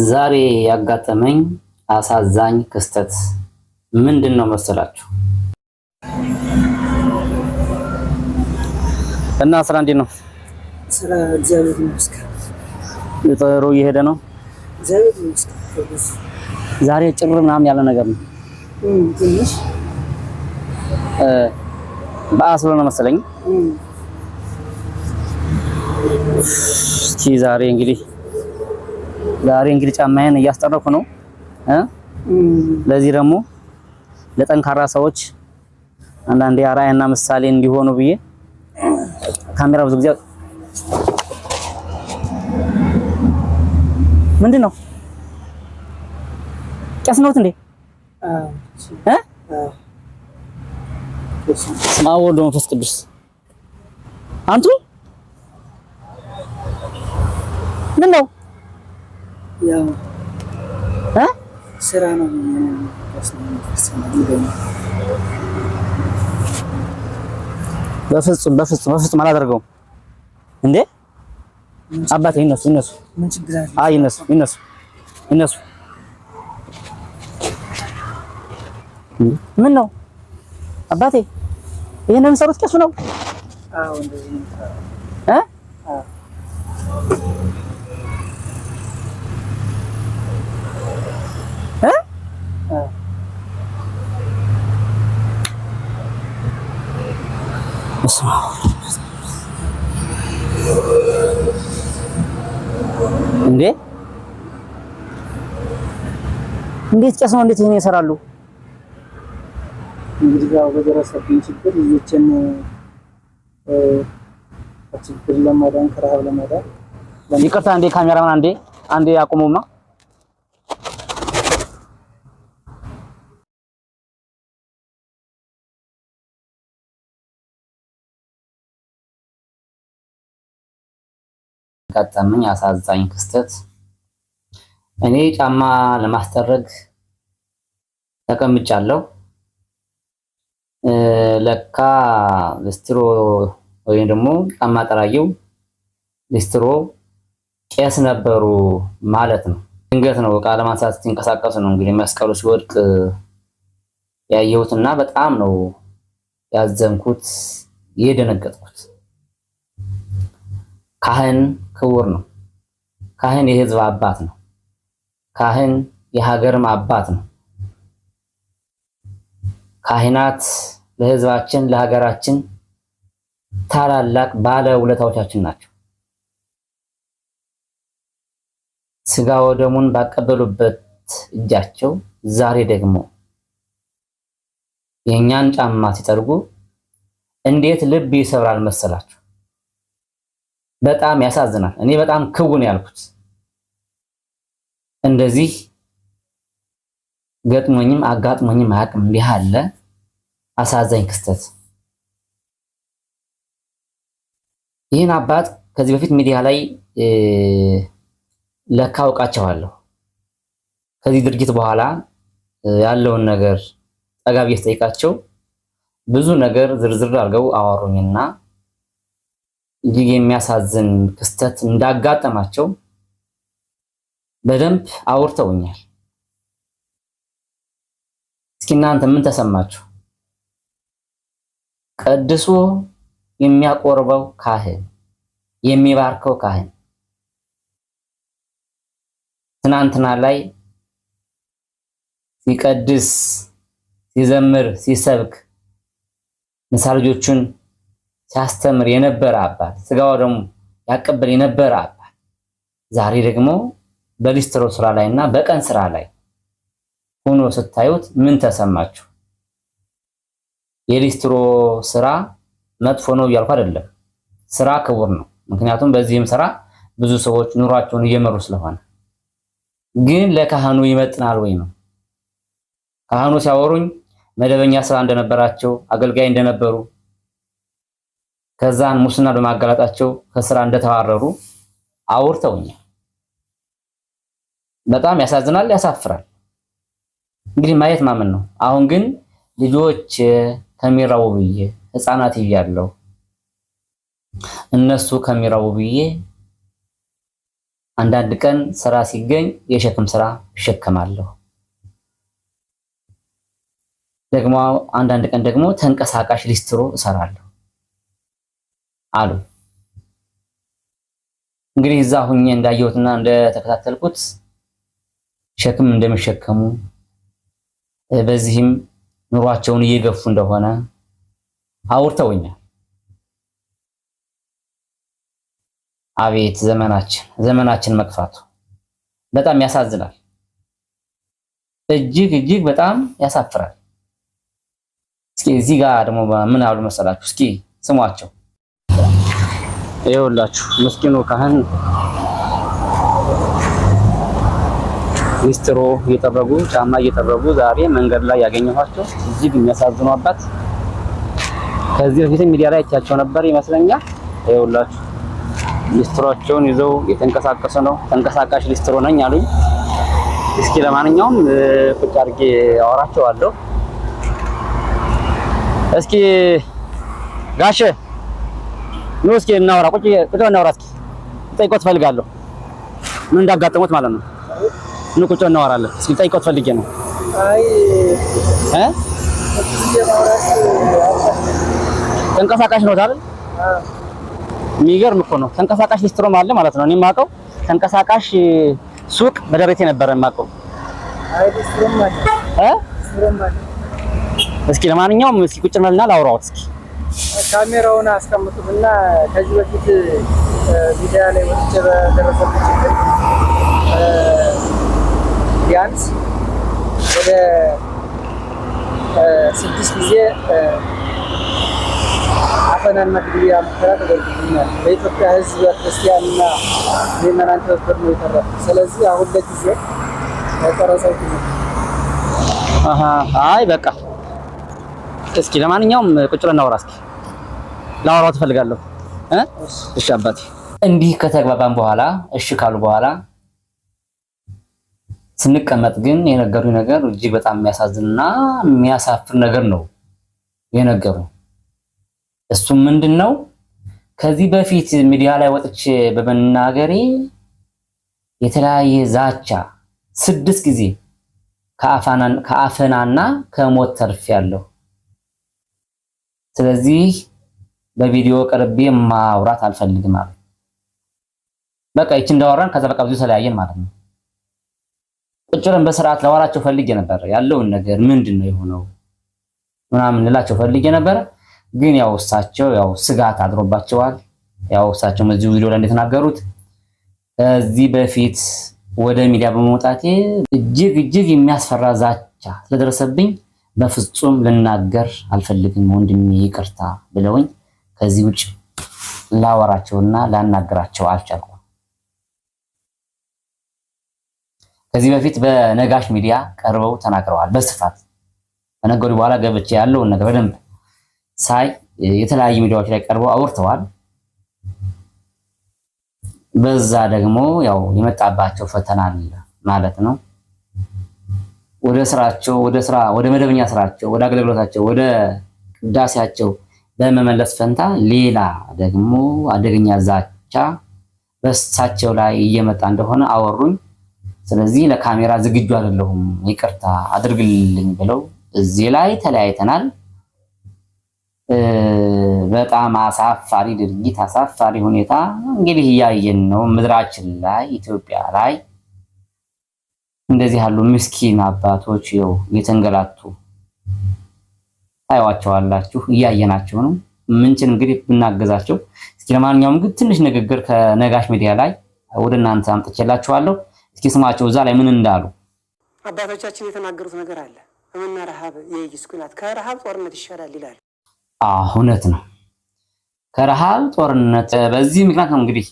ዛሬ ያጋጠመኝ አሳዛኝ ክስተት ምንድነው መሰላችሁ? እና ስራ እንዴት ነው? ስራ እግዚአብሔር ይመስገን ጥሩ እየሄደ ነው። እግዚአብሔር ይመስገን። ዛሬ ጭር ምናምን ያለ ነገር ነው። ትንሽ በዓል ስለሆነ መሰለኝ። እስኪ ዛሬ እንግዲህ ጫማዬን እያስጠረኩ ነው። ለዚህ ደግሞ ለጠንካራ ሰዎች አንዳንዴ አርአያና ምሳሌ እንዲሆኑ ብዬ ካሜራ ብዙ ጊዜ ምንድነው ቄስ ነዎት እንዴ? ስመ አብ ወወልድ ወመንፈስ ቅዱስ። አንቱ ምን ነው? ያው ስራ ነው። በፍጹም አላደርገውም እንዴ አባቴ። ይነሱ አይ ይነሱ። ምን ነው አባቴ? ይሄንን የሚሰሩት ቄሱ ነው? አዎ እንደዚህ ነው። እንዴት ቄስ ነው? እንዴት ይሄን ይሰራሉ? እንግዲህ ያው በደረሰብኝ ችግር ልጆችን ችግር ለማዳን ከረሃብ ለማዳን ይቅርታ፣ አንዴ ካሜራማን አንዴ አቁሙማ። ያጋጠመኝ አሳዛኝ ክስተት፣ እኔ ጫማ ለማስጠረግ ተቀምጫለሁ። ለካ ሊስትሮ ወይም ደግሞ ጫማ ጠራጊው ሊስትሮ ቄስ ነበሩ ማለት ነው። ድንገት ነው ዕቃ ለማንሳት ሲንቀሳቀሱ ነው እንግዲህ መስቀሉ ሲወድቅ ያየሁትና በጣም ነው ያዘንኩት የደነገጥኩት። ካህን ክቡር ነው። ካህን የሕዝብ አባት ነው። ካህን የሀገርም አባት ነው። ካህናት ለሕዝባችን ለሀገራችን ታላላቅ ባለ ውለታዎቻችን ናቸው። ስጋ ወደሙን ባቀበሉበት እጃቸው ዛሬ ደግሞ የኛን ጫማ ሲጠርጉ እንዴት ልብ ይሰብራል መሰላችሁ? በጣም ያሳዝናል። እኔ በጣም ክውን ያልኩት እንደዚህ ገጥሞኝም አጋጥሞኝም አያውቅም። እንዲህ አለ አሳዛኝ ክስተት። ይህን አባት ከዚህ በፊት ሚዲያ ላይ ለካ አውቃቸዋለሁ። ከዚህ ድርጊት በኋላ ያለውን ነገር ጠጋ ብዬ ስጠይቃቸው ብዙ ነገር ዝርዝር አድርገው አወሩኝና እጅግ የሚያሳዝን ክስተት እንዳጋጠማቸው በደንብ አውርተውኛል። እስኪ እናንተ ምን ተሰማችሁ? ቀድሶ የሚያቆርበው ካህን፣ የሚባርከው ካህን ትናንትና ላይ ሲቀድስ፣ ሲዘምር፣ ሲሰብክ ንሳ ልጆቹን ሲያስተምር የነበረ አባት፣ ስጋው ደግሞ ያቀበል የነበረ አባት ዛሬ ደግሞ በሊስትሮ ስራ ላይና በቀን ስራ ላይ ሆኖ ስታዩት ምን ተሰማችሁ? የሊስትሮ ስራ መጥፎ ነው እያልኩ አይደለም። ስራ ክቡር ነው። ምክንያቱም በዚህም ስራ ብዙ ሰዎች ኑሯቸውን እየመሩ ስለሆነ። ግን ለካህኑ ይመጥናል ወይ ነው? ካህኑ ሲያወሩኝ መደበኛ ስራ እንደነበራቸው አገልጋይ እንደነበሩ ከዛን ሙስና በማጋለጣቸው ከስራ እንደተባረሩ አውርተውኛል። በጣም ያሳዝናል፣ ያሳፍራል። እንግዲህ ማየት ማመን ነው። አሁን ግን ልጆች ከሚራቡ ብዬ ህፃናት እያለሁ እነሱ ከሚራቡ ብዬ አንዳንድ ቀን ስራ ሲገኝ የሸክም ስራ እሸከማለሁ። ደግሞ አንዳንድ ቀን ደግሞ ተንቀሳቃሽ ሊስትሮ እሰራለሁ አሉ። እንግዲህ እዛ ሁኜ እንዳየሁትና እንደተከታተልኩት ሸክም እንደሚሸከሙ በዚህም ኑሯቸውን እየገፉ እንደሆነ አውርተውኛል። አቤት ዘመናችን መክፋቱ በጣም ያሳዝናል። እጅግ በጣም ያሳፍራል። እስኪ እዚህ ጋር ደግሞ ምን አሉ መሰላችሁ? እስኪ ስሟቸው። ይኸውላችሁ ምስኪኑ ካህን ሊስትሮ እየጠረጉ ጫማ እየጠረጉ ዛሬ መንገድ ላይ ያገኘኋቸው እጅግ የሚያሳዝኑ አባት። ከዚህ በፊት ሚዲያ ላይ አይቻቸው ነበር ይመስለኛል። ይኸውላችሁ ሊስትሮአቸውን ይዘው የተንቀሳቀሱ ነው። ተንቀሳቃሽ ሊስትሮ ነኝ አሉኝ። እስኪ ለማንኛውም ቁጭ አድርጌ አወራቸዋለሁ። እስኪ ጋሼ ኑ እስኪ እናወራ፣ ቁጭ እናወራ። እስኪ ጠይቆት ፈልጋለሁ ምን እንዳጋጠሙት ማለት ነው። ኑ ቁጭ እናወራለን። እስኪ ጠይቆት ፈልጌ ነው። አይ ተንቀሳቃሽ ነው አይደል? የሚገርም እኮ ነው። ተንቀሳቃሽ ሊስትሮም አለ ማለት ነው። እኔ የማውቀው ተንቀሳቃሽ ሱቅ በደረቴ ነበር የማውቀው። አይ ሊስትሮም አለ ሊስትሮም አለ። እስኪ ለማንኛውም እስኪ ቁጭ ብለና ላውራዎት። እስኪ ካሜራውን አስቀምጡትና ከዚህ በፊት ሚዲያ ላይ ወጥቼ በደረሰብኝ ችግር ቢያንስ ወደ 6 ጊዜ አፈናና ግድያ ሙከራ ተደርጎብኛል። በኢትዮጵያ ሕዝብ ክርስቲያንና ምዕመናን ትብብር ነው የተረፈው። ስለዚህ አሁን ለጊዜው ተቀረጸው ነው። አይ በቃ እስኪ ለማንኛውም ቁጭ ብለን እናወራ። እስኪ ላወራው ትፈልጋለሁ። እሺ አባቴ። እንዲህ ከተግባባን በኋላ እሺ ካሉ በኋላ ስንቀመጥ ግን የነገሩኝ ነገር እጅግ በጣም የሚያሳዝንና የሚያሳፍር ነገር ነው የነገሩኝ። እሱም ምንድነው? ከዚህ በፊት ሚዲያ ላይ ወጥቼ በመናገሬ የተለያየ ዛቻ 6 ጊዜ ከአፈናና ከሞት ተርፌያለሁ። ስለዚህ በቪዲዮ ቀርቤ ማውራት አልፈልግም አለ። በቃ ይቺ እንዳወራን ከዛ በቃ ብዙ ተለያየን ማለት ነው። ቁጭ ብለን በስርዓት ላወራቸው ፈልጌ ነበር። ያለውን ነገር ምንድነው የሆነው ምናምን ልላቸው ፈልጌ ነበር። ግን ያው እሳቸው ያው ስጋት አድሮባቸዋል። ያው እሳቸው እዚህ ቪዲዮ ላይ እንደተናገሩት ከዚህ በፊት ወደ ሚዲያ በመውጣቴ እጅግ የሚያስፈራ ዛቻ ስለደረሰብኝ በፍጹም ልናገር አልፈልግም ወንድሜ ይቅርታ ብለውኝ ከዚህ ውጭ ላወራቸውና ላናገራቸው አልቻልኩም። ከዚህ በፊት በነጋሽ ሚዲያ ቀርበው ተናግረዋል በስፋት። ከነገሩ በኋላ ገብቼ ያለውን ነገር በደንብ ሳይ የተለያዩ ሚዲያዎች ላይ ቀርበው አውርተዋል። በዛ ደግሞ ያው የመጣባቸው ፈተና አለ ማለት ነው። ወደ መደበኛ ስራቸው፣ ወደ አገልግሎታቸው፣ ወደ ቅዳሴያቸው በመመለስ ፈንታ ሌላ ደግሞ አደገኛ ዛቻ በእሳቸው ላይ እየመጣ እንደሆነ አወሩኝ። ስለዚህ ለካሜራ ዝግጁ አይደለሁም ይቅርታ አድርግልኝ ብለው እዚህ ላይ ተለያይተናል። በጣም አሳፋሪ ድርጊት፣ አሳፋሪ ሁኔታ እንግዲህ እያየን ነው ምድራችን ላይ ኢትዮጵያ ላይ እንደዚህ ያሉ ምስኪን አባቶች ይኸው እየተንገላቱ ታዩዋቸዋላችሁ፣ እያየናቸው ነው። ምንችን እንግዲህ ብናገዛቸው። እስኪ ለማንኛውም ግን ትንሽ ንግግር ከነጋሽ ሚዲያ ላይ ወደ እናንተ አምጥቼላችኋለሁ። እስኪ ስማቸው እዛ ላይ ምን እንዳሉ። አባቶቻችን የተናገሩት ነገር አለ። እምና ረሃብ የይስኩናት ከረሃብ ጦርነት ይሻላል ይላል። እውነት ነው። ከረሃብ ጦርነት በዚህ ምክንያት ነው እንግዲህ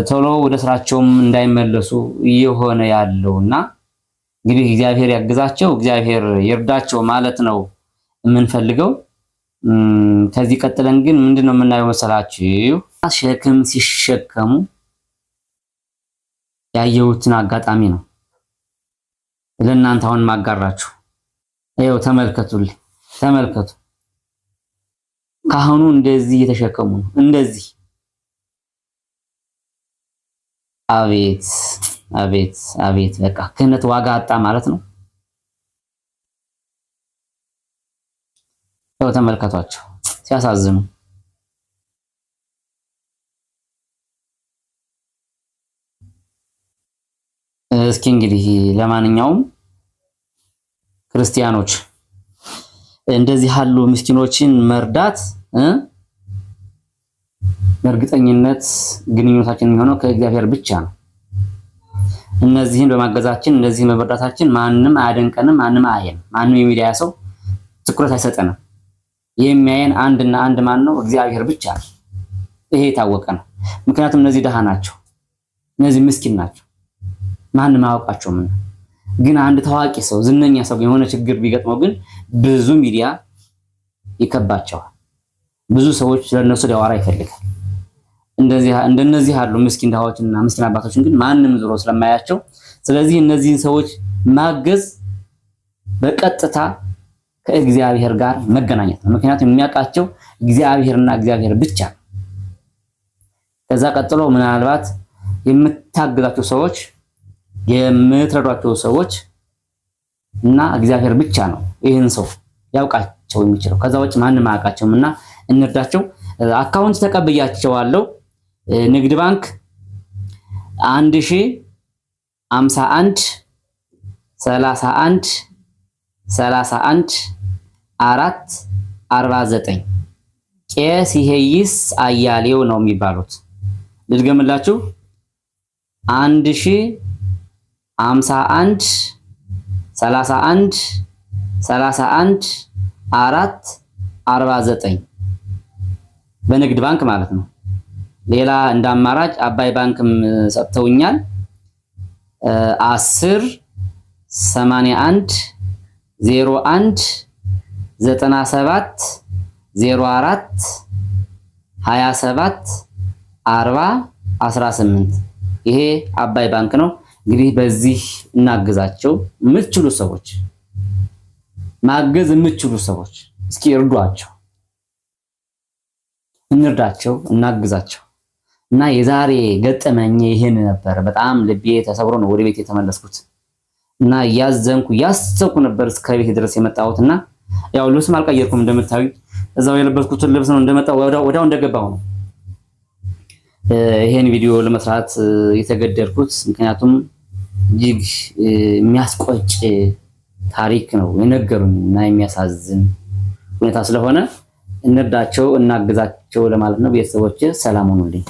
ቶሎ ወደ ስራቸውም እንዳይመለሱ እየሆነ ያለውና እንግዲህ እግዚአብሔር ያግዛቸው፣ እግዚአብሔር ይርዳቸው ማለት ነው የምንፈልገው። ከዚህ ቀጥለን ግን ምንድነው የምናየው መሰላችሁ? ሸክም ሲሸከሙ ያየሁትን አጋጣሚ ነው ለእናንተ አሁን ማጋራችሁ። ይኸው ተመልከቱልኝ፣ ተመልከቱ። ካህኑ እንደዚህ እየተሸከሙ ነው። እንደዚህ አቤት አቤት አቤት! በቃ ክህነት ዋጋ አጣ ማለት ነው። ያው ተመልከቷቸው ሲያሳዝኑ። እስኪ እንግዲህ ለማንኛውም ክርስቲያኖች እንደዚህ ያሉ ምስኪኖችን መርዳት በእርግጠኝነት ግንኙነታችን የሚሆነው ከእግዚአብሔር ብቻ ነው። እነዚህን በማገዛችን እነዚህን በመርዳታችን ማንም አያደንቀንም፣ ማንም አያየንም፣ ማንም የሚዲያ ሰው ትኩረት አይሰጠንም። የሚያየን አንድና አንድ ማን ነው? እግዚአብሔር ብቻ ነው። ይሄ የታወቀ ነው። ምክንያቱም እነዚህ ደሃ ናቸው፣ እነዚህ ምስኪን ናቸው፣ ማንም አያውቃቸውም። ግን አንድ ታዋቂ ሰው ዝነኛ ሰው የሆነ ችግር ቢገጥመው ግን ብዙ ሚዲያ ይከባቸዋል። ብዙ ሰዎች ስለነሱ ሊያወራ ይፈልጋል። እንደነዚህ ያሉ ምስኪን ድሃዎችና ምስኪን አባቶችን ግን ማንም ዞሮ ስለማያቸው፣ ስለዚህ እነዚህን ሰዎች ማገዝ በቀጥታ ከእግዚአብሔር ጋር መገናኘት ነው። ምክንያቱም የሚያውቃቸው እግዚአብሔርና እግዚአብሔር ብቻ ነው። ከዛ ቀጥሎ ምናልባት የምታግዛቸው ሰዎች የምትረዷቸው ሰዎች እና እግዚአብሔር ብቻ ነው ይህን ሰው ያውቃቸው የሚችለው። ከዛ ውጭ ማንም አያውቃቸውም እና እንርዳቸው። አካውንት ተቀብያቸዋለሁ። ንግድ ባንክ 1051 31 31 449 ቄስ ይሄይስ አያሌው ነው የሚባሉት። ልድገምላችሁ 1051 31 31 449 በንግድ ባንክ ማለት ነው። ሌላ እንደ አማራጭ አባይ ባንክም ሰጥተውኛል። 10 81 01 97 04 27 40 18 ይሄ አባይ ባንክ ነው። እንግዲህ በዚህ እናግዛቸው። የምትችሉ ሰዎች ማገዝ የምትችሉ ሰዎች እስኪ እርዷቸው፣ እንርዳቸው፣ እናግዛቸው። እና የዛሬ ገጠመኝ ይሄን ነበር። በጣም ልቤ ተሰብሮ ነው ወደ ቤት የተመለስኩት እና ያዘንኩ ያሰብኩ ነበር እስከ ቤት ድረስ የመጣሁትና ያው ልብስም አልቀየርኩም እንደምታዩ እዛው የለበስኩትን ልብስ ነው እንደመጣው ወዳው እንደገባው ነው ይሄን ቪዲዮ ለመስራት የተገደድኩት። ምክንያቱም እጅግ የሚያስቆጭ ታሪክ ነው የነገሩኝ እና የሚያሳዝን ሁኔታ ስለሆነ እንርዳቸው፣ እናግዛቸው ለማለት ነው። ቤተሰቦቼ ሰላም ሁኑልኝ።